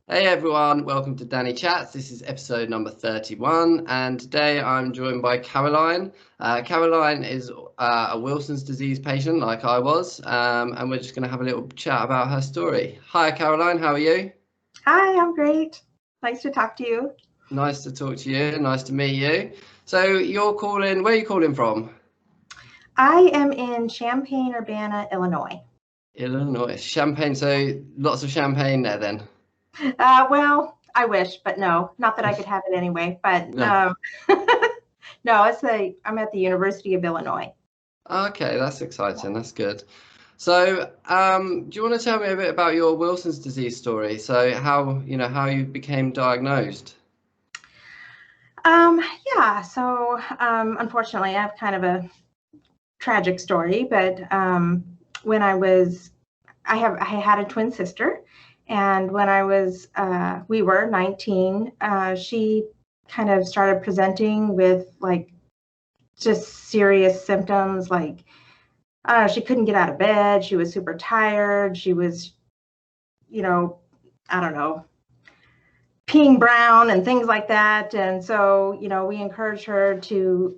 Hey everyone, welcome to Danny Chats. This is episode number 31, and today I'm joined by Caroline. Caroline is a Wilson's disease patient like I was, and we're just going to have a little chat about her story. Hi Caroline, how are you? Hi, I'm great. Nice to talk to you. Nice to talk to you, nice to meet you. So where are you calling from? I am in Champaign-Urbana, Illinois. Illinois, Champaign, so lots of champagne there then? Well, I wish, but no, not that I could have it anyway, but No. no, I'm at the University of Illinois. Okay, that's exciting, that's good. So, do you want to tell me a bit about your Wilson's disease story? So how you became diagnosed? Yeah, so unfortunately, I have kind of a tragic story, but when I had a twin sister, and when we were 19, she kind of started presenting with like just serious symptoms, like she couldn't get out of bed, she was super tired, she was, I don't know, peeing brown and things like that. And so, we encouraged her to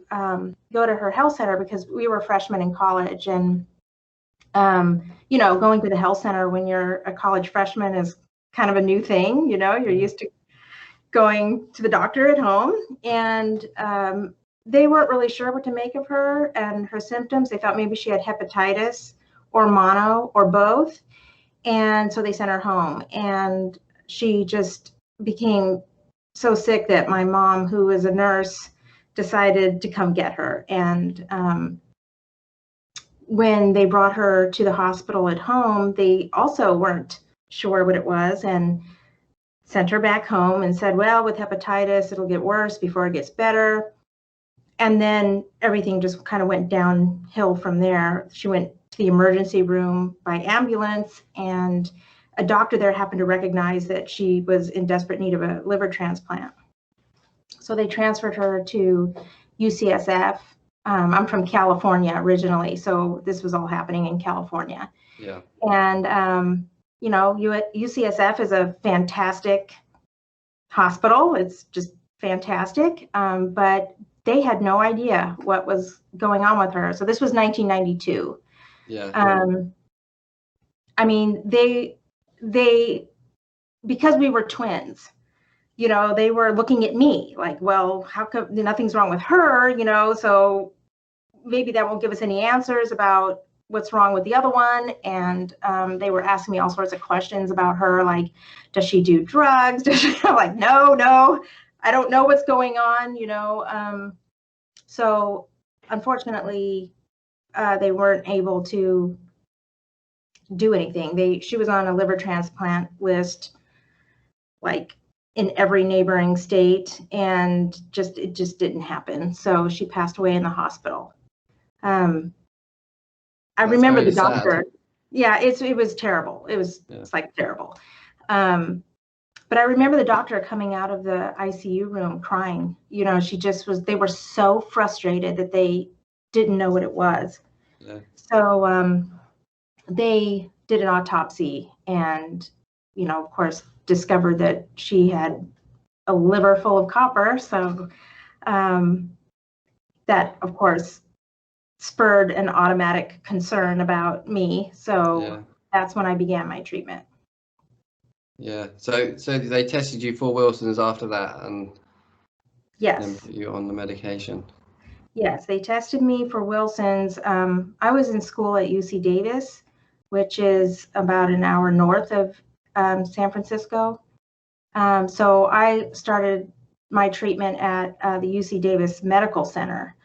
go to her health center because we were freshmen in college. And, going to the health center when you're a college freshman is kind of a new thing. You're used to going to the doctor at home. And they weren't really sure what to make of her and her symptoms. They thought maybe she had hepatitis or mono or both. And so they sent her home. And she just became so sick that my mom, who was a nurse, decided to come get her. And when they brought her to the hospital at home, they also weren't sure what it was and sent her back home and said, well, with hepatitis, it'll get worse before it gets better. And then everything just kind of went downhill from there. She went to the emergency room by ambulance, and a doctor there happened to recognize that she was in desperate need of a liver transplant. So they transferred her to UCSF. I'm from California originally, so this was all happening in California. Yeah. And, UCSF is a fantastic hospital. It's just fantastic. But they had no idea what was going on with her. So this was 1992. Yeah. I mean, they because we were twins, they were looking at me like, well, how come nothing's wrong with her, so maybe that won't give us any answers about what's wrong with the other one. And they were asking me all sorts of questions about her, like, does she do drugs? I'm like, no, I don't know what's going on, so unfortunately, they weren't able to do anything. She was on a liver transplant list, like in every neighboring state, and it just didn't happen. So she passed away in the hospital. I remember the doctor. Sad. Yeah, it was terrible. It's like terrible. But I remember the doctor coming out of the ICU room crying. They were so frustrated that they didn't know what it was. Yeah. So they did an autopsy and, of course, discovered that she had a liver full of copper. So that, of course, spurred an automatic concern about me. So that's when I began my treatment. Yeah. So they tested you for Wilson's after that, and yes, then put you on the medication. Yes, they tested me for Wilson's. I was in school at UC Davis, which is about an hour north of San Francisco. So I started my treatment at the UC Davis Medical Center,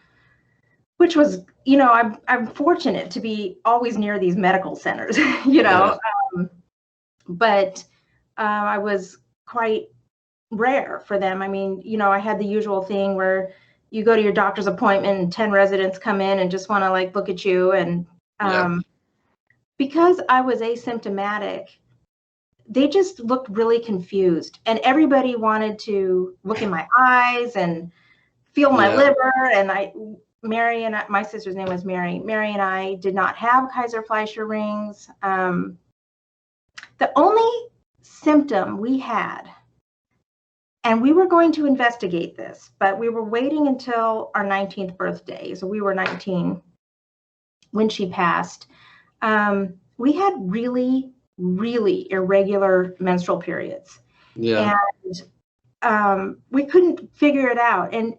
which was, I'm fortunate to be always near these medical centers, but I was quite rare for them. I mean, I had the usual thing where you go to your doctor's appointment and 10 residents come in and just want to like look at you. And because I was asymptomatic, they just looked really confused, and everybody wanted to look in my eyes and feel my liver. And Mary and my sister's name was Mary. Mary and I did not have Kaiser Fleischer rings. The only symptom we had, and we were going to investigate this, but we were waiting until our 19th birthday. So we were 19 when she passed. We had really, really irregular menstrual periods. Yeah. And we couldn't figure it out. And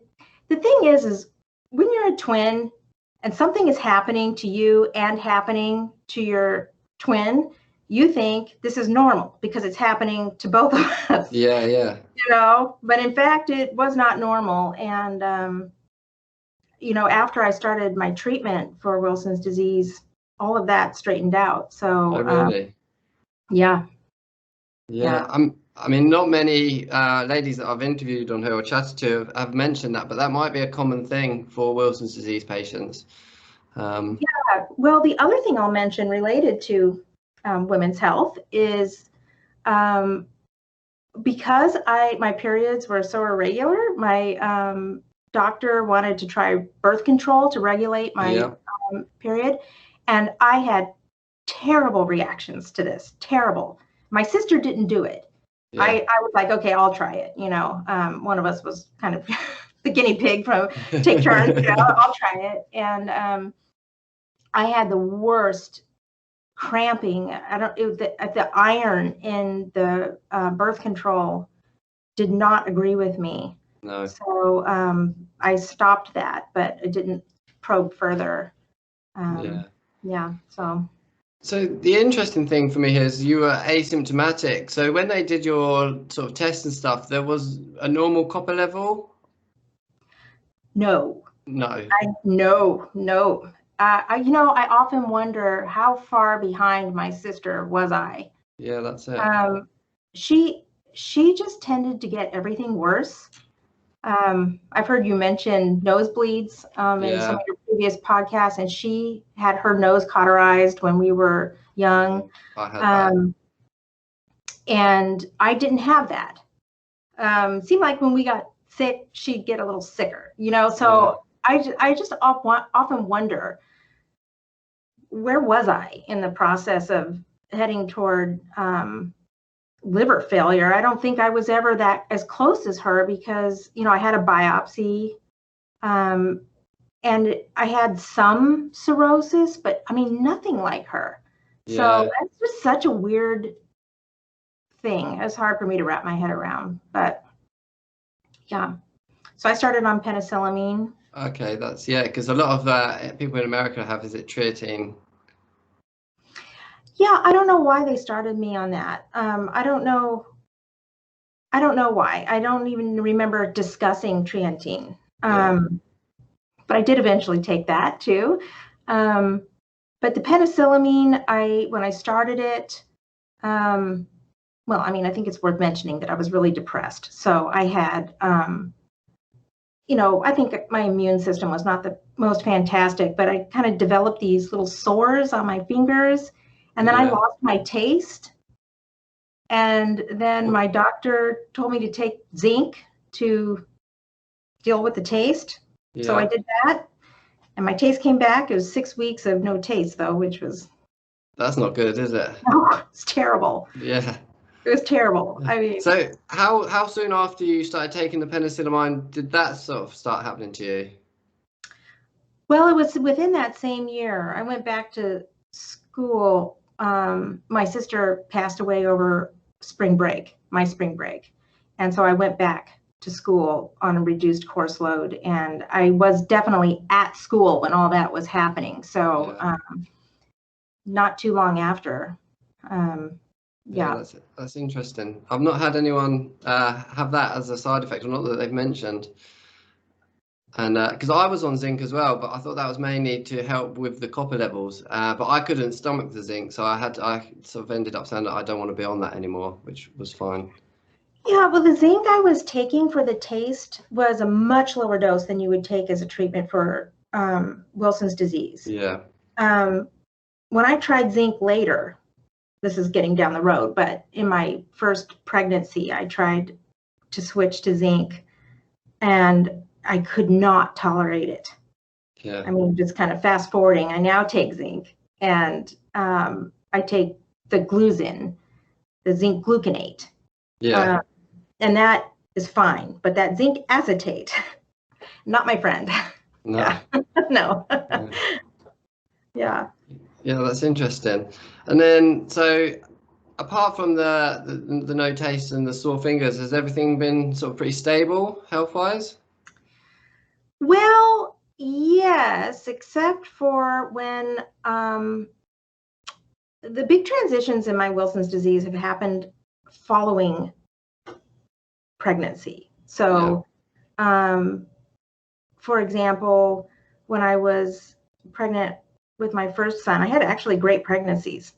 the thing is when you're a twin and something is happening to you and happening to your twin, you think this is normal because it's happening to both of us. Yeah, yeah. But in fact, it was not normal. And, after I started my treatment for Wilson's disease, all of that straightened out. So, Oh, really? Yeah. I mean, not many ladies that I've interviewed on here or chatted to have mentioned that, but that might be a common thing for Wilson's disease patients. Well, the other thing I'll mention related to women's health is because my periods were so irregular, my doctor wanted to try birth control to regulate my period. And I had terrible reactions to this, terrible. My sister didn't do it. Yeah. I was like, okay, I'll try it. One of us was kind of the guinea pig from take turns, I'll try it. And I had the worst cramping. The iron in the birth control did not agree with me. No. So I stopped that, but it didn't probe further. So the interesting thing for me here is you were asymptomatic. So when they did your sort of tests and stuff, there was a normal copper level? No. No. No. I often wonder how far behind my sister was I. Yeah, that's it. She just tended to get everything worse. I've heard you mention nosebleeds in some of your previous podcasts, and she had her nose cauterized when we were young. I had that. And I didn't have that. Seemed like when we got sick, she'd get a little sicker, so I just often wonder, where was I in the process of heading toward liver failure? I don't think I was ever that as close as her because, I had a biopsy and I had some cirrhosis, but I mean, nothing like her. Yeah. So that's just such a weird thing. It's hard for me to wrap my head around, but yeah. So I started on penicillamine. Okay, because a lot of people in America have, is it treatine? Yeah, I don't know why they started me on that. I don't know why. I don't even remember discussing treatine. But I did eventually take that too. But the penicillamine, when I started it, I think it's worth mentioning that I was really depressed. So I had, I think my immune system was not the most fantastic, but I kind of developed these little sores on my fingers. And then I lost my taste. And then my doctor told me to take zinc to deal with the taste. Yeah. So I did that. And my taste came back. It was 6 weeks of no taste, though, which was... That's not good, is it? No, it's terrible. Yeah. It was terrible. I mean... So how soon after you started taking the penicillamine did that sort of start happening to you? Well, it was within that same year. I went back to school. My sister passed away over my spring break. And so I went back to school on a reduced course load. And I was definitely at school when all that was happening. So not too long after. That's interesting. I've not had anyone have that as a side effect, or not that they've mentioned. And because I was on zinc as well, but I thought that was mainly to help with the copper levels. But I couldn't stomach the zinc, so I sort of ended up saying that I don't want to be on that anymore, which was fine. Yeah, well, the zinc I was taking for the taste was a much lower dose than you would take as a treatment for Wilson's disease. Yeah. When I tried zinc later, this is getting down the road, but in my first pregnancy, I tried to switch to zinc, and I could not tolerate it. Yeah. I mean, just kind of fast forwarding, I now take zinc, and I take the gluzin, the zinc gluconate. Yeah. And that is fine, but that zinc acetate, not my friend. No. Yeah. No. Yeah. Yeah. Yeah, that's interesting. And then, so apart from the no taste and the sore fingers, has everything been sort of pretty stable health-wise? Well, yes, except for when the big transitions in my Wilson's disease have happened following pregnancy. So, for example, when I was pregnant with my first son, I had actually great pregnancies,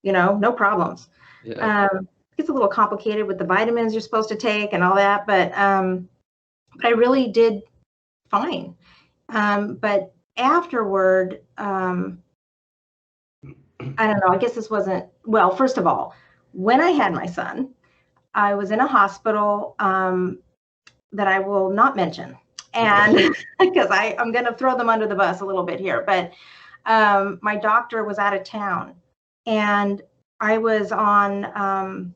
no problems. Yeah. It gets a little complicated with the vitamins you're supposed to take and all that, but I really did fine. But afterward, I don't know, I guess this wasn't, well, first of all, when I had my son, I was in a hospital that I will not mention. And because I'm going to throw them under the bus a little bit here, but my doctor was out of town and I was on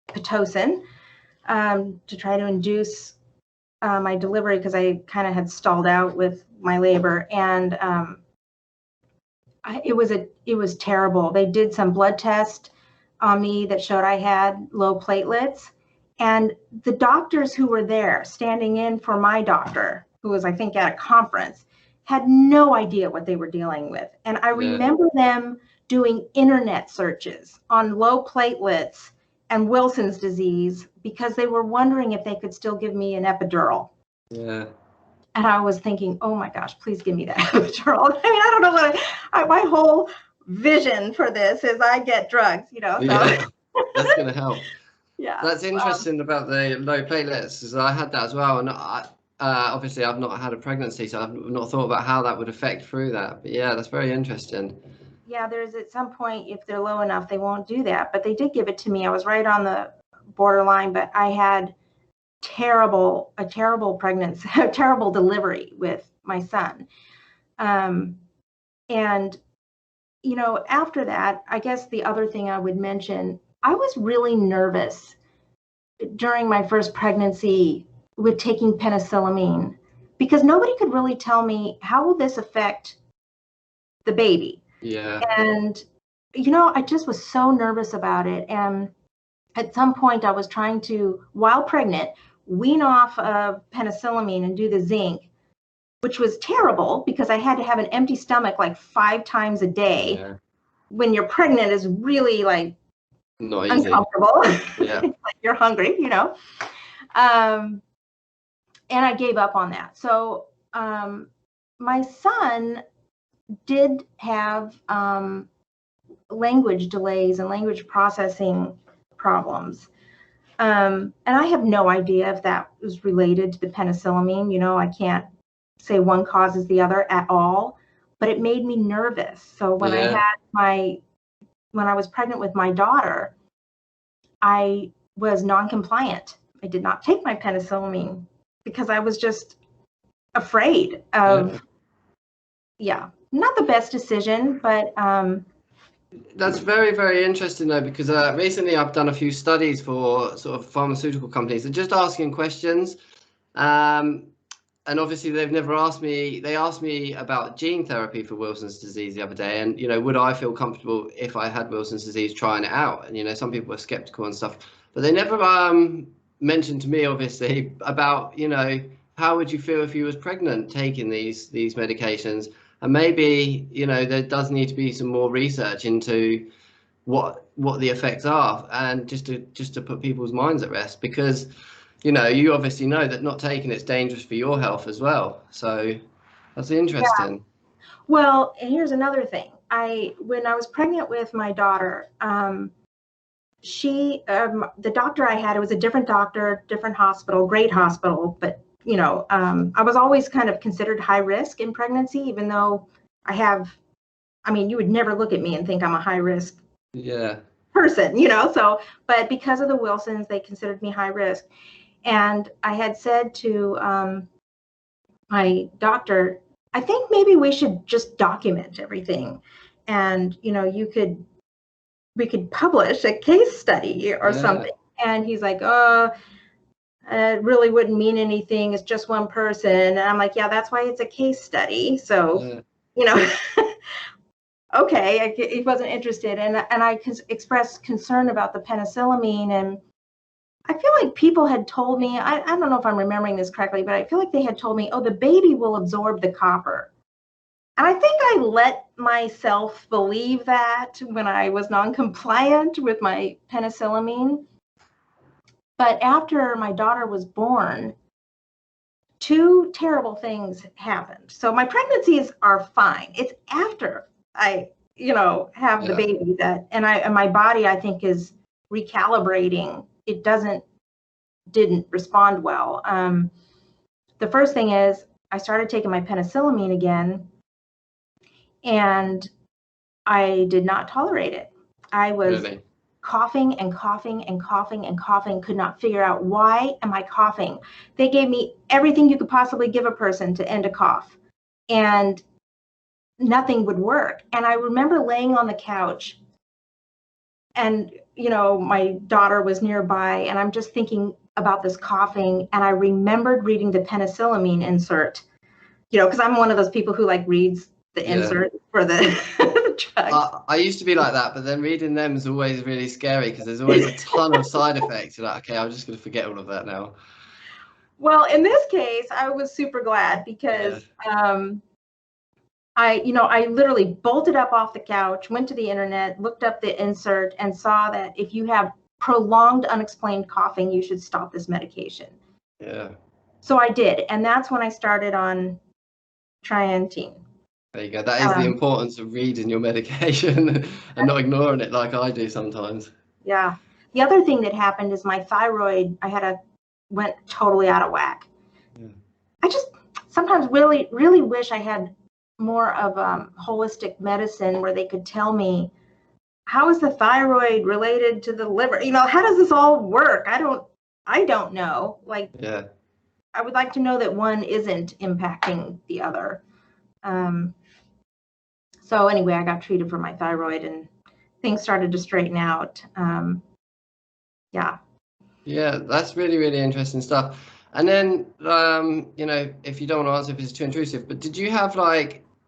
Pitocin to try to induce my delivery because I kind of had stalled out with my labor. And it was terrible. They did some blood test on me that showed I had low platelets. And the doctors who were there standing in for my doctor, who was, I think, at a conference, had no idea what they were dealing with. And I remember them doing internet searches on low platelets and Wilson's disease because they were wondering if they could still give me an epidural. Yeah. And I was thinking, oh my gosh, please give me that epidural. I mean, I don't know what my whole vision for this is I get drugs, So. Yeah, that's going to help. Yeah. That's interesting about the low platelets, because I had that as well. And obviously I've not had a pregnancy, so I've not thought about how that would affect through that. But yeah, that's very interesting. Yeah, there's at some point, if they're low enough, they won't do that. But they did give it to me. I was right on the borderline, but I had a terrible pregnancy, a terrible delivery with my son. And, after that, I guess the other thing I would mention, I was really nervous during my first pregnancy with taking penicillamine because nobody could really tell me how will this affect the baby. Yeah. And, I just was so nervous about it. And at some point I was trying to, while pregnant, wean off of penicillamine and do the zinc, which was terrible because I had to have an empty stomach like 5 times a day. Yeah. When you're pregnant is really like not easy. Uncomfortable. Yeah. Like you're hungry, and I gave up on that. So my son did have language delays and language processing problems. And I have no idea if that was related to the penicillamine. I can't say one causes the other at all, but it made me nervous. So when when I was pregnant with my daughter, I was non-compliant. I did not take my penicillamine because I was just afraid of, not the best decision, but that's very, very interesting though, because recently I've done a few studies for sort of pharmaceutical companies. They're just asking questions. And obviously they've never asked me, they asked me about gene therapy for Wilson's disease the other day. And, would I feel comfortable if I had Wilson's disease trying it out? And, some people are skeptical and stuff, but they never mentioned to me, obviously, about, how would you feel if you was pregnant taking these medications? And maybe, there does need to be some more research into what the effects are, and just to put people's minds at rest, because you obviously know that not taking it's dangerous for your health as well. So that's interesting. Yeah. Well, and here's another thing. When I was pregnant with my daughter, the doctor I had, it was a different doctor, different hospital, great hospital, but I was always kind of considered high risk in pregnancy, even though you would never look at me and think I'm a high risk person, so, but because of the Wilsons, they considered me high risk. And I had said to my doctor, I think maybe we should just document everything. And, you could we could publish a case study or something. And he's like, oh, it really wouldn't mean anything. It's just one person. And I'm like, yeah, that's why it's a case study. So, okay, he wasn't interested. And I expressed concern about the penicillamine. And I feel like people had told me, I don't know if I'm remembering this correctly, but I feel like they had told me, oh, the baby will absorb the copper. And I think I let myself believe that when I was non-compliant with my penicillamine. But after my daughter was born, two terrible things happened. So my pregnancies are fine. It's after I, have the baby and my body, I think, is recalibrating. It didn't respond well. The first thing is I started taking my penicillamine again, and I did not tolerate it. I was coughing and coughing and coughing and coughing, could not figure out, why am I coughing? They gave me everything you could possibly give a person to end a cough, and nothing would work. And I remember laying on the couch, and my daughter was nearby, and I'm just thinking about this coughing, and I remembered reading the penicillamine insert, because I'm one of those people who reads the insert for the drugs. I used to be like that, but then reading them is always really scary because there's always a ton of side effects. You're like, okay, I'm just going to forget all of that now. Well, in this case, I was super glad because I literally bolted up off the couch, went to the internet, looked up the insert, and saw that if you have prolonged unexplained coughing, you should stop this medication. Yeah. So I did, and that's when I started on Triantine. There you go. That is the importance of reading your medication and not ignoring it like I do sometimes. Yeah. The other thing that happened is my thyroid, went totally out of whack. Yeah. I just sometimes really, really wish I had more of holistic medicine where they could tell me, how is the thyroid related to the liver? How does this all work? I don't know. I would like to know that one isn't impacting the other. So anyway, I got treated for my thyroid and things started to straighten out. Yeah, that's really, really interesting stuff. And then, if you don't want to answer if it's too intrusive, but did you have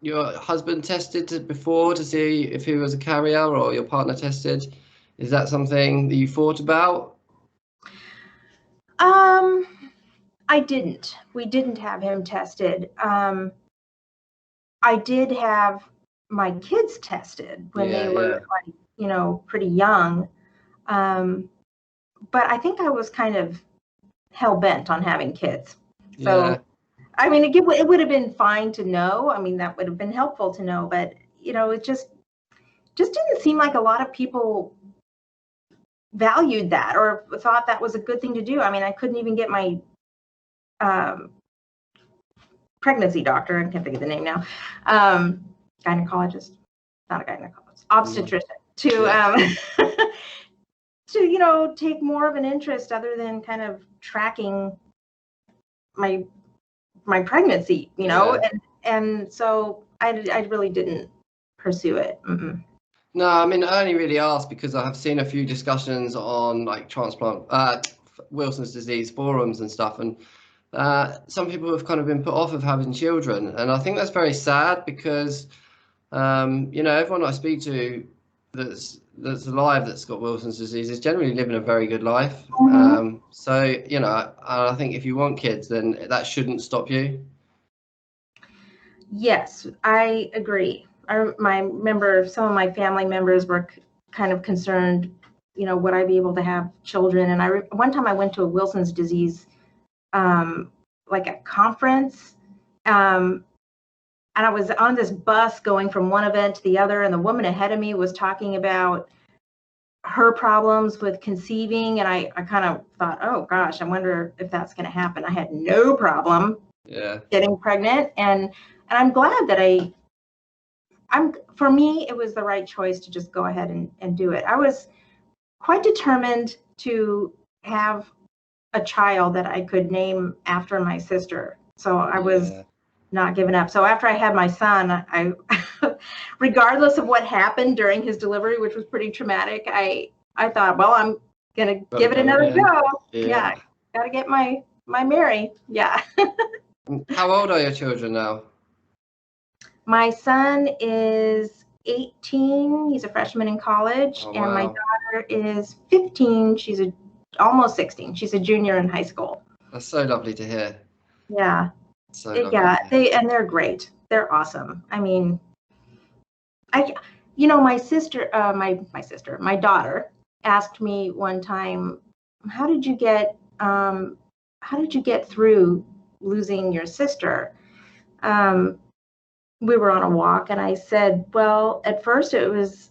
your husband tested before to see if he was a carrier, or your partner tested? Is that something that you thought about? I didn't. We didn't have him tested. I did have my kids tested when they were pretty young. But I think I was kind of hell bent on having kids. So, I mean, it would have been fine to know. I mean, that would have been helpful to know. But, it just didn't seem like a lot of people valued that or thought that was a good thing to do. I mean, I couldn't even get my pregnancy doctor, I can't think of the name now, gynecologist, not a gynecologist, obstetrician, to take more of an interest other than kind of tracking my pregnancy, and so I really didn't pursue it. Mm-mm. No, I mean, I only really asked because I have seen a few discussions on transplant, Wilson's disease forums and stuff, and some people have kind of been put off of having children, and I think that's very sad because everyone I speak to that's alive that's got Wilson's disease is generally living a very good life. Mm-hmm. So I think if you want kids, then that shouldn't stop you. Yes, I agree. Some of my family members were kind of concerned, would I be able to have children? And one time I went to a Wilson's disease a conference, and I was on this bus going from one event to the other, and the woman ahead of me was talking about her problems with conceiving, and I kind of thought, oh gosh, I wonder if that's going to happen. I had no problem getting pregnant, and I'm glad that for me, it was the right choice to just go ahead and do it. I was quite determined to have a child that I could name after my sister. So I was not given up. So after I had my son, I regardless of what happened during his delivery, which was pretty traumatic, I thought, well, I'm gonna give it another go. Yeah, gotta get my Mary. Yeah. How old are your children now? My son is 18. He's a freshman in college, Oh, and my wow. daughter is 15. She's almost 16. She's a junior in high school. That's so lovely to hear. Yeah. So They're great. They're awesome. I mean, my sister, my daughter asked me one time, how did you get through losing your sister? We were on a walk, and I said, well, at first it was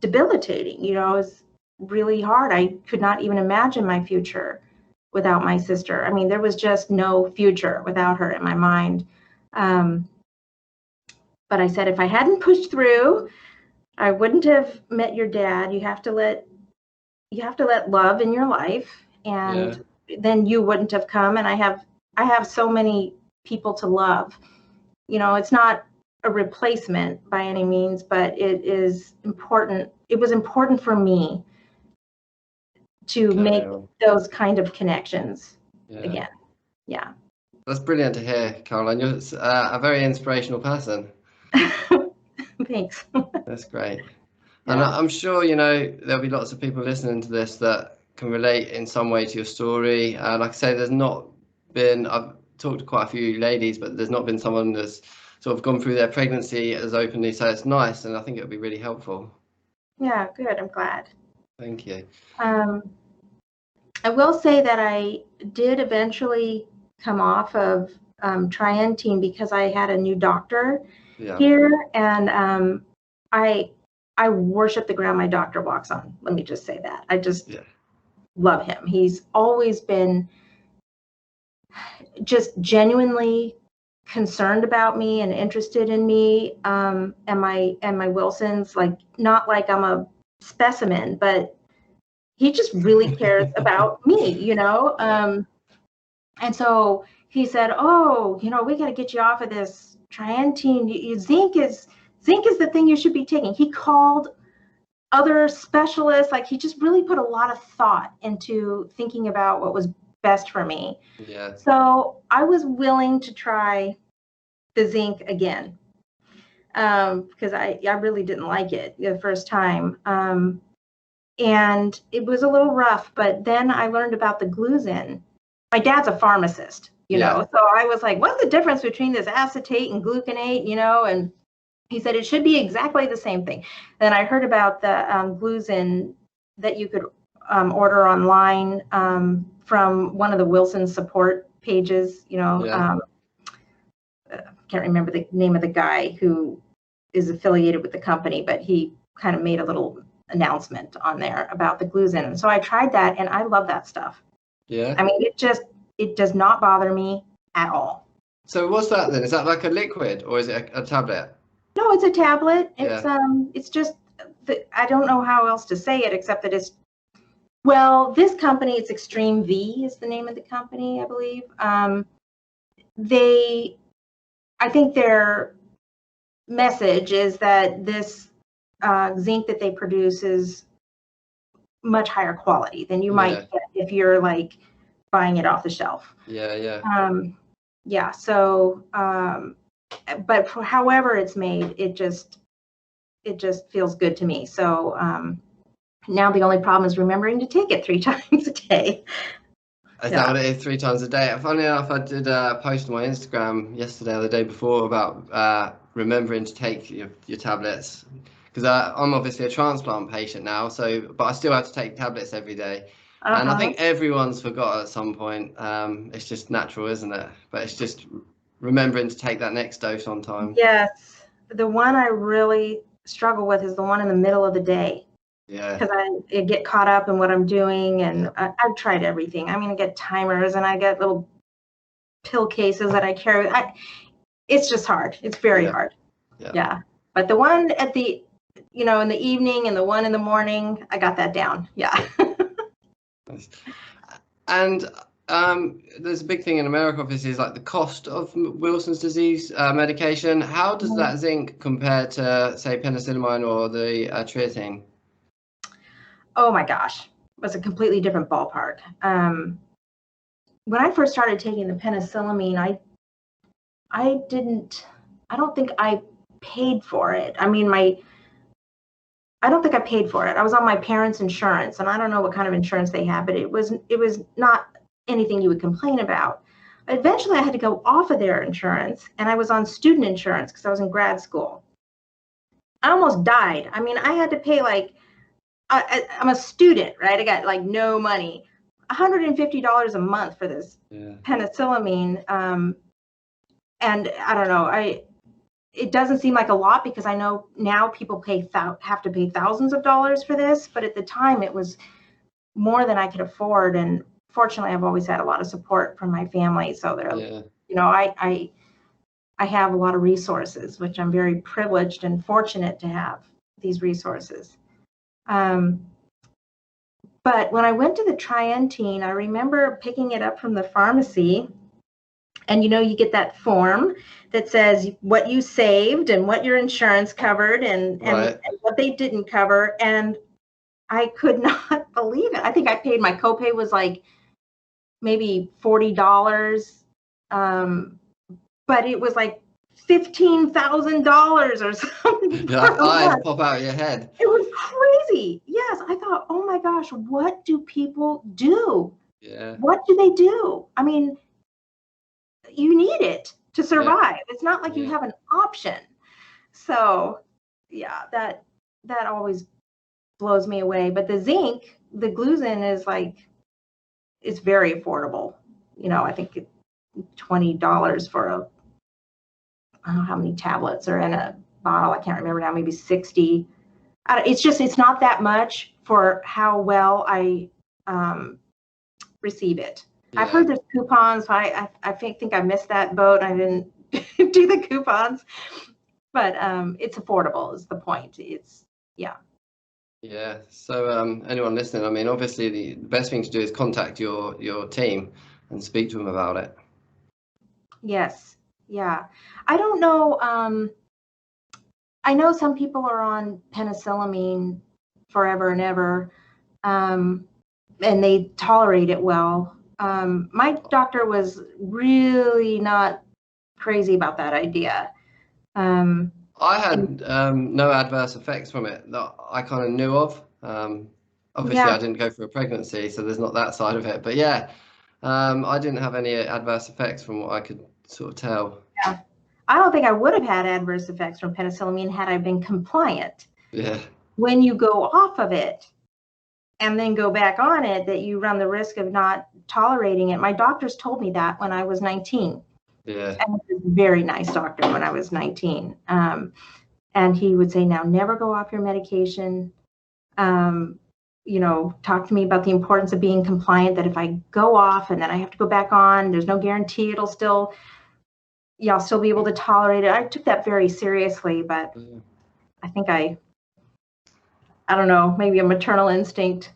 debilitating. It was really hard. I could not even imagine my future without my sister. I mean, there was just no future without her in my mind. But I said, if I hadn't pushed through, I wouldn't have met your dad. You have to let love in your life, and then you wouldn't have come. And I have so many people to love. It's not a replacement by any means, but it is important. It was important for me to make those kind of connections again. Yeah. That's brilliant to hear, Caroline. You're a very inspirational person. Thanks. That's great. Yeah. And I'm sure, there'll be lots of people listening to this that can relate in some way to your story. Like I say, I've talked to quite a few ladies, but there's not been someone that's sort of gone through their pregnancy as openly. So it's nice. And I think it would be really helpful. Yeah, good. I'm glad. Thank you. I will say that I did eventually come off of Trientine because I had a new doctor here, and I worship the ground my doctor walks on. Let me just say that. I just love him. He's always been just genuinely concerned about me and interested in me and my Wilsons. Like, not like I'm a specimen, but he just really cares about me, and so he said, oh, we got to get you off of this Trientine. Zinc is the thing you should be taking. He called other specialists. Like, he just really put a lot of thought into thinking about what was best for me. Yeah. So I was willing to try the zinc again because I really didn't like it the first time. And it was a little rough, but then I learned about the gluzin. My dad's a pharmacist, so I was like, what's the difference between this acetate and gluconate, and he said it should be exactly the same thing. Then I heard about the gluzin that you could order online from one of the Wilson support pages, can't remember the name of the guy who is affiliated with the company, but he kind of made a little announcement on there about the gluzin. And so I tried that, and I love that stuff. Yeah. I mean, it does not bother me at all. So what's that then? Is that like a liquid, or is it a tablet? No, it's a tablet. It's just I don't know how else to say it except that it's, well, this company, it's Extreme V is the name of the company, I believe. I think their message is that this zinc that they produce is much higher quality than you might get if you're like buying it off the shelf. So but for however it's made, it just feels good to me. So now the only problem is remembering to take it 3 times a day. Is that what it is, 3 times a day? Funny enough, I did a post on my Instagram yesterday or the day before about remembering to take your tablets, because I'm obviously a transplant patient now, but I still have to take tablets every day. And I think everyone's forgot at some point. It's just natural, isn't it? But it's just remembering to take that next dose on time. Yes. The one I really struggle with is the one in the middle of the day. Yeah. Because I get caught up in what I'm doing, and I've tried everything. I mean, I get timers, and I get little pill cases that I carry. It's just hard. It's very hard. Yeah. But the one at the, in the evening and the one in the morning, I got that down. Yeah. And there's a big thing in America, obviously, is like the cost of Wilson's disease medication. How does that zinc compare to, say, penicillamine or the triazine? Oh my gosh, it was a completely different ballpark. When I first started taking the penicillamine, I don't think I paid for it. I mean, I don't think I paid for it. I was on my parents' insurance, and I don't know what kind of insurance they have, but it was not anything you would complain about. Eventually, I had to go off of their insurance, and I was on student insurance because I was in grad school. I almost died. I mean, I had to pay I'm a student, right? I got like no money, $150 a month for this penicillamine. And I don't know, it doesn't seem like a lot because I know now people have to pay thousands of dollars for this, but at the time it was more than I could afford. And fortunately, I've always had a lot of support from my family. So I have a lot of resources, which I'm very privileged and fortunate to have these resources. But when I went to the Trientine, I remember picking it up from the pharmacy. And you get that form that says what you saved and what your insurance covered and what they didn't cover. And I could not believe it. I think I paid, my copay was like maybe $40. But it was like $15,000 or something. Your eyes pop out of your head. It was crazy. Yes. I thought, oh my gosh, what do people do? Yeah. What do they do? I mean, you need it to survive. It's not like you have an option. So that always blows me away. But the zinc, the gluten is it's very affordable. I think $20 for I don't know how many tablets are in a bottle. I can't remember now, maybe 60. It's not that much for how well I receive it. Yeah. I've heard there's coupons. I think I missed that boat. I didn't do the coupons, but it's affordable is the point. Yeah. So anyone listening, I mean, obviously the best thing to do is contact your team and speak to them about it. Yes. Yeah. I don't know. I know some people are on penicillamine forever and ever, and they tolerate it well. My doctor was really not crazy about that idea. I had no adverse effects from it that I kind of knew of. Obviously, I didn't go through a pregnancy, so there's not that side of it. But I didn't have any adverse effects from what I could sort of tell. Yeah, I don't think I would have had adverse effects from penicillamine had I been compliant. Yeah. When you go off of it and then go back on it, that you run the risk of not tolerating it. My doctors told me that when I was 19. Yeah. And he was a very nice doctor when I was 19. And he would say, now never go off your medication. Talk to me about the importance of being compliant, that if I go off and then I have to go back on, there's no guarantee I'll still be able to tolerate it. I took that very seriously, but I think I don't know, maybe a maternal instinct.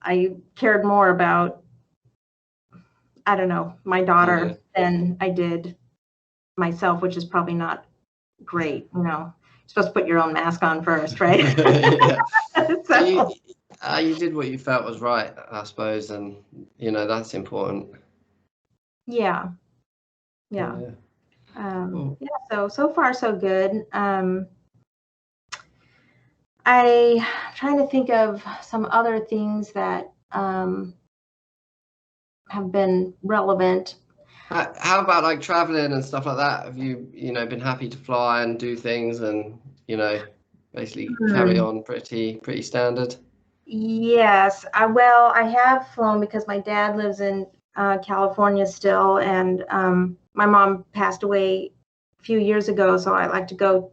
I cared more about, I don't know, my daughter than I did myself, which is probably not great. You're supposed to put your own mask on first, right? So you did what you felt was right, I suppose, and that's important. Yeah. So far so good. I'm trying to think of some other things that have been relevant. How about like traveling and stuff like that? Have you been happy to fly and do things and basically carry on pretty standard? Yes, I have flown because my dad lives in California still, and my mom passed away a few years ago, so I like to go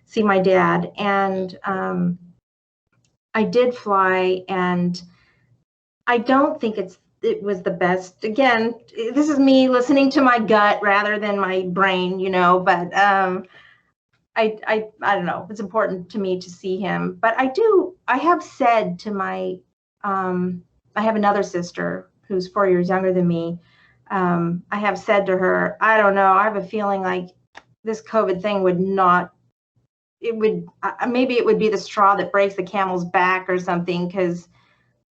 see my dad. And I did fly, and I don't think it was the best. Again, this is me listening to my gut rather than my brain, but I don't know. It's important to me to see him, but I have said to my, I have another sister who's 4 years younger than me, I have said to her, I don't know, I have a feeling like this COVID thing would not, it would, maybe it would be the straw that breaks the camel's back or something, because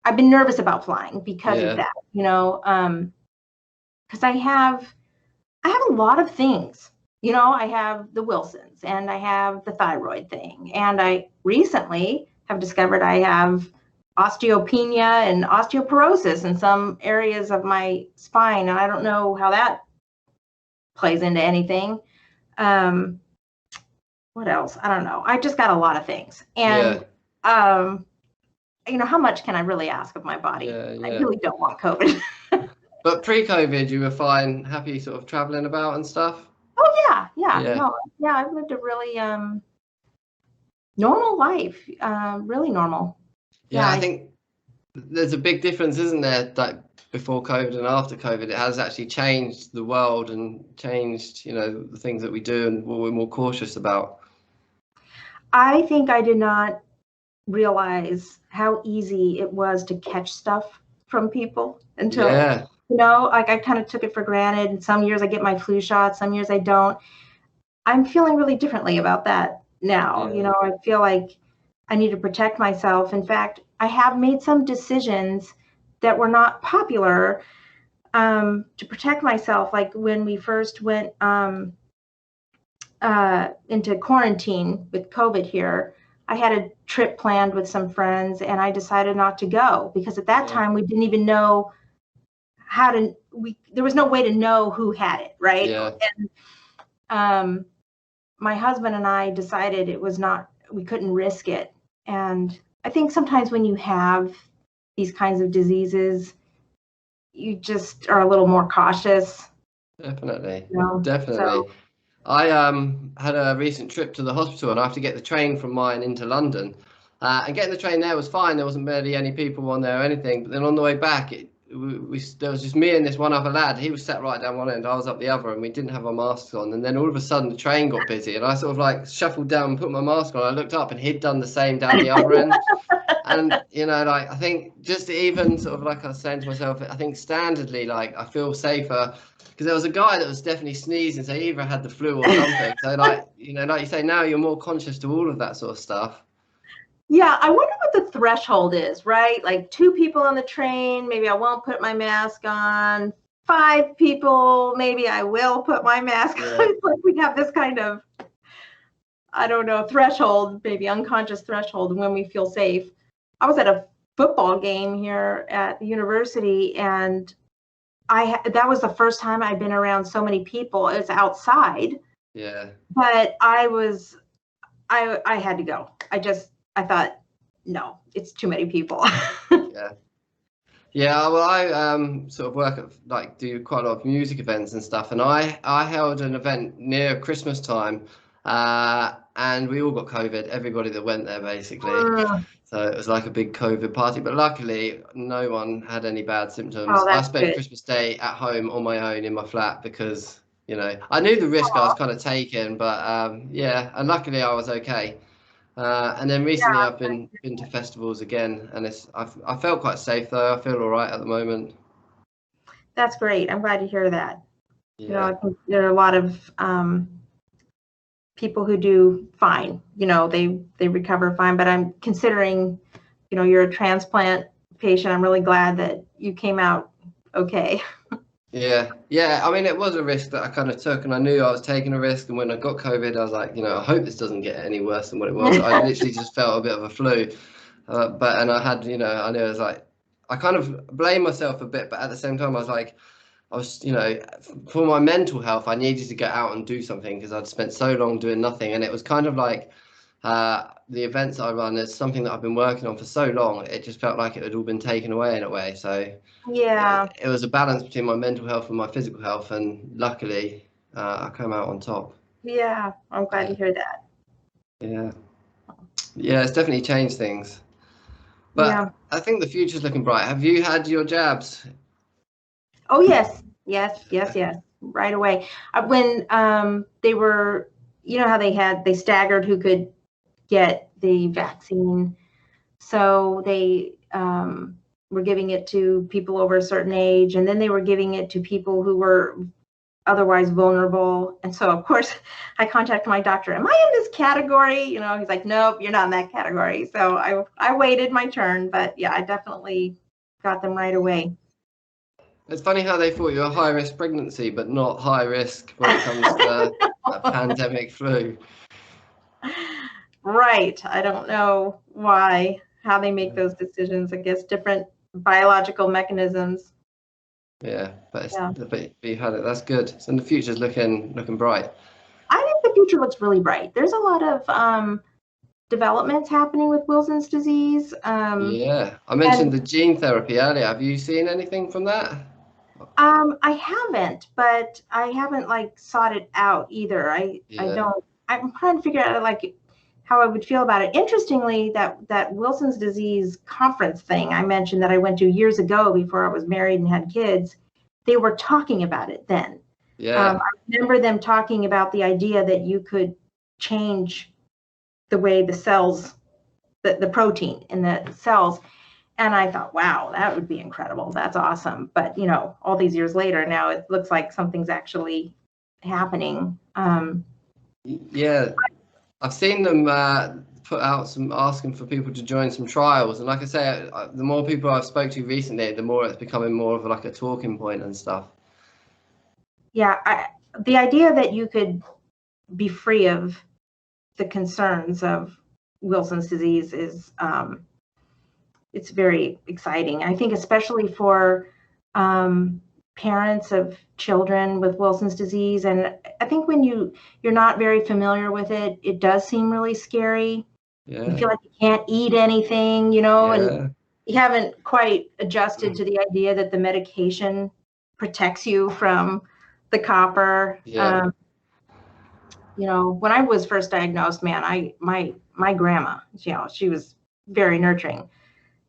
I've been nervous about flying because of that, because I have a lot of things. I have the Wilson's, and I have the thyroid thing, and I recently have discovered I have osteopenia and osteoporosis in some areas of my spine, and I don't know how that plays into anything. What else? I don't know. I just got a lot of things, and how much can I really ask of my body? I really don't want COVID. But pre-COVID, you were fine, happy, sort of traveling about and stuff. Oh yeah. No, I've lived a really normal life, really normal. Yeah, I think there's a big difference, isn't there? Like before COVID and after COVID, it has actually changed the world and changed, the things that we do and what we're more cautious about. I think I did not realize how easy it was to catch stuff from people until, I kind of took it for granted. And some years I get my flu shot, some years I don't. I'm feeling really differently about that now. I feel like I need to protect myself. In fact, I have made some decisions that were not popular to protect myself. Like when we first went into quarantine with COVID here, I had a trip planned with some friends, and I decided not to go because at that time we didn't even know there was no way to know who had it, right? Yeah. And my husband and I decided we couldn't risk it. And I think sometimes when you have these kinds of diseases, you just are a little more cautious. Definitely. Definitely. So, I had a recent trip to the hospital, and I have to get the train from mine into London. And getting the train there was fine. There wasn't barely any people on there or anything. But then on the way back, there was just me and this one other lad. He was sat right down one end, I was up the other, and we didn't have our masks on. And then all of a sudden the train got busy, and I sort of like shuffled down and put my mask on. I looked up and he'd done the same down the other end. And I think just even sort of like I was saying to myself, I think standardly, like I feel safer because there was a guy that was definitely sneezing, so he either had the flu or something. So like you say, now you're more conscious to all of that sort of stuff. Yeah, I wonder what the threshold is, right? Like 2 people on the train, maybe I won't put my mask on. 5 people, maybe I will put my mask on. It's like we have this kind of, I don't know, threshold, maybe unconscious threshold when we feel safe. I was at a football game here at the university, and that was the first time I'd been around so many people. It's outside. Yeah. But I had to go. I thought, no, it's too many people. Yeah. Well, I sort of work at do quite a lot of music events and stuff, and I held an event near Christmas time, and we all got COVID. Everybody that went there, basically. So it was like a big COVID party, but luckily no one had any bad symptoms. I spent Christmas Day at home on my own in my flat because I knew the risk I was kind of taking, but and luckily I was okay. And then recently I've been to festivals again, and I felt quite safe though. I feel all right at the moment. That's great. I'm glad to hear that. I think there are a lot of people who do fine. They recover fine. But I'm considering, you're a transplant patient. I'm really glad that you came out okay. Yeah. I mean, it was a risk that I kind of took, and I knew I was taking a risk. And when I got COVID, I was like, I hope this doesn't get any worse than what it was. I literally just felt a bit of a flu, and I had, I knew it was like, I kind of blame myself a bit, but at the same time, I was, for my mental health, I needed to get out and do something because I'd spent so long doing nothing, and it was kind of like the events I run is something that I've been working on for so long. It just felt like it had all been taken away in a way. So it was a balance between my mental health and my physical health, and luckily I came out on top. Yeah, I'm glad to hear that. Yeah, it's definitely changed things, but I think the future's looking bright. Have you had your jabs? Oh yes, right away. When they were, how they staggered who could get the vaccine, so they were giving it to people over a certain age, and then they were giving it to people who were otherwise vulnerable. And so, of course, I contacted my doctor. Am I in this category? You know, he's like, nope, you're not in that category. So I waited my turn, but yeah, I definitely got them right away. It's funny how they thought you were high risk pregnancy, but not high risk when it comes to a pandemic flu. Right. I don't know how they make those decisions. I guess different biological mechanisms. Yeah, but you had it. That's good. So the future's looking bright. I think the future looks really bright. There's a lot of developments happening with Wilson's disease. Yeah, I mentioned the gene therapy earlier. Have you seen anything from that? I haven't, but I haven't sought it out either. I don't. I'm trying to figure out how I would feel about it. Interestingly, that Wilson's disease conference thing I mentioned that I went to years ago before I was married and had kids, they were talking about it then. Yeah. I remember them talking about the idea that you could change the way the cells, the protein in the cells. And I thought, wow, that would be incredible. That's awesome. But, all these years later, now it looks like something's actually happening. Yeah, I've seen them put out asking for people to join some trials. And like I say, the more people I've spoke to recently, the more it's becoming more of a talking point and stuff. Yeah, the idea that you could be free of the concerns of Wilson's disease is it's very exciting. I think especially for parents of children with Wilson's disease. And I think when you're not very familiar with it, it does seem really scary. Yeah. You feel like you can't eat anything, and you haven't quite adjusted to the idea that the medication protects you from the copper. Yeah. When I was first diagnosed, man, my grandma, she was very nurturing.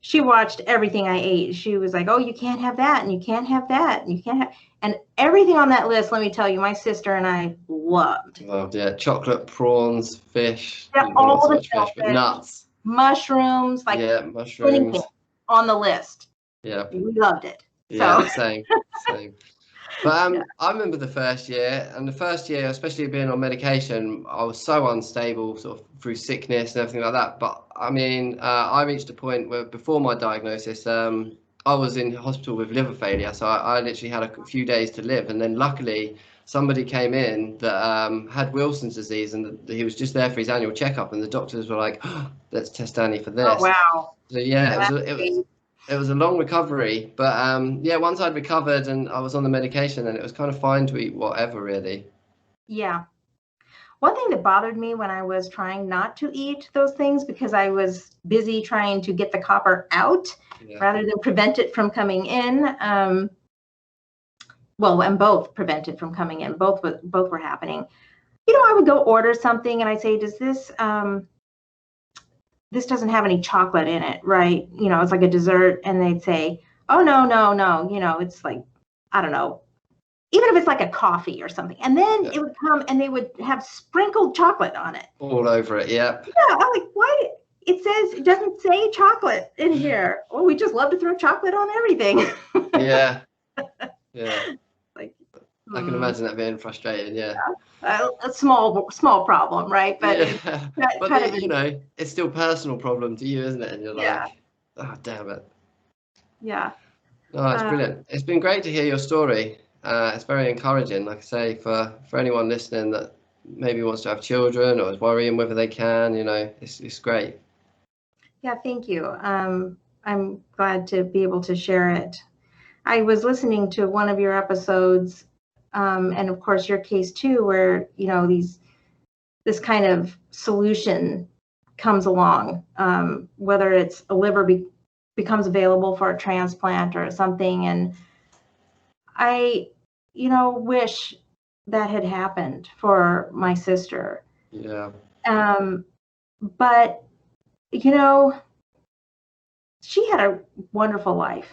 She watched everything I ate. She was like, oh, you can't have that, and you can't have that, and you can't have, and everything on that list, let me tell you, my sister and I loved. Yeah. Chocolate, prawns, fish. Yeah, all the fish, but nuts. Mushrooms, mushrooms. Anything on the list. Yeah. We loved it. Yeah, so. same. But I remember the first year, especially being on medication, I was so unstable, sort of through sickness and everything like that. But I mean, I reached a point where before my diagnosis, I was in hospital with liver failure. So I literally had a few days to live. And then luckily, somebody came in that had Wilson's disease, and he was just there for his annual checkup. And the doctors were like, oh, let's test Danny for this. Oh, wow. So yeah, it was a long recovery, but once I'd recovered and I was on the medication, then it was kind of fine to eat whatever, really. Yeah. One thing that bothered me when I was trying not to eat those things, because I was busy trying to get the copper out rather than prevent it from coming in. And both prevent it from coming in. Both were happening. I would go order something and I'd say, does this doesn't have any chocolate in it, right? It's like a dessert. And they'd say, oh, no. It's like, I don't know, even if it's like a coffee or something. And then it would come and they would have sprinkled chocolate on it. All over it, yeah. Yeah, I'm like, why? It doesn't say chocolate in here. Oh, we just love to throw chocolate on everything. Yeah. I can imagine that being frustrating, yeah. A small problem, right? But it's still a personal problem to you, isn't it? And you're like, oh, damn it. Yeah. No, it's brilliant. It's been great to hear your story. It's very encouraging, like I say, for anyone listening that maybe wants to have children or is worrying whether they can, it's great. Yeah, thank you. I'm glad to be able to share it. I was listening to one of your episodes, and of course your case too, where this kind of solution comes along, whether it's a liver becomes available for a transplant or something, and I wish that had happened for my sister. Yeah. But she had a wonderful life.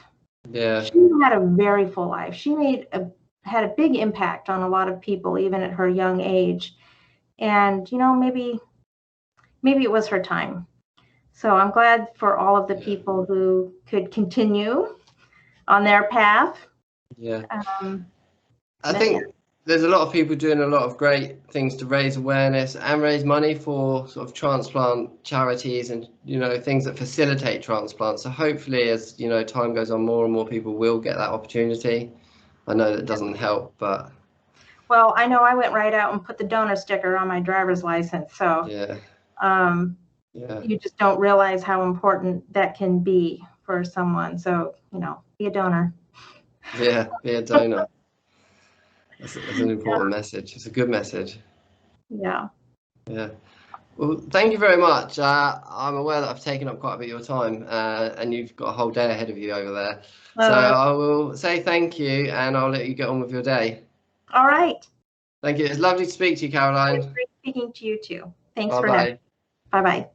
Yeah. She had a very full life. She had a big impact on a lot of people, even at her young age. And, maybe it was her time. So I'm glad for all of the people who could continue on their path. Yeah. I think there's a lot of people doing a lot of great things to raise awareness and raise money for sort of transplant charities and, things that facilitate transplants. So hopefully, as, time goes on, more and more people will get that opportunity. I know that doesn't help, but. Well, I know I went right out and put the donor sticker on my driver's license. So you just don't realize how important that can be for someone. So, be a donor. Yeah, be a donor. That's an important message. It's a good message. Yeah. Yeah. Well, thank you very much. I'm aware that I've taken up quite a bit of your time, and you've got a whole day ahead of you over there. So I will say thank you, and I'll let you get on with your day. All right. Thank you. It's lovely to speak to you, Caroline. It's great speaking to you too. Thanks Bye-bye. Bye-bye.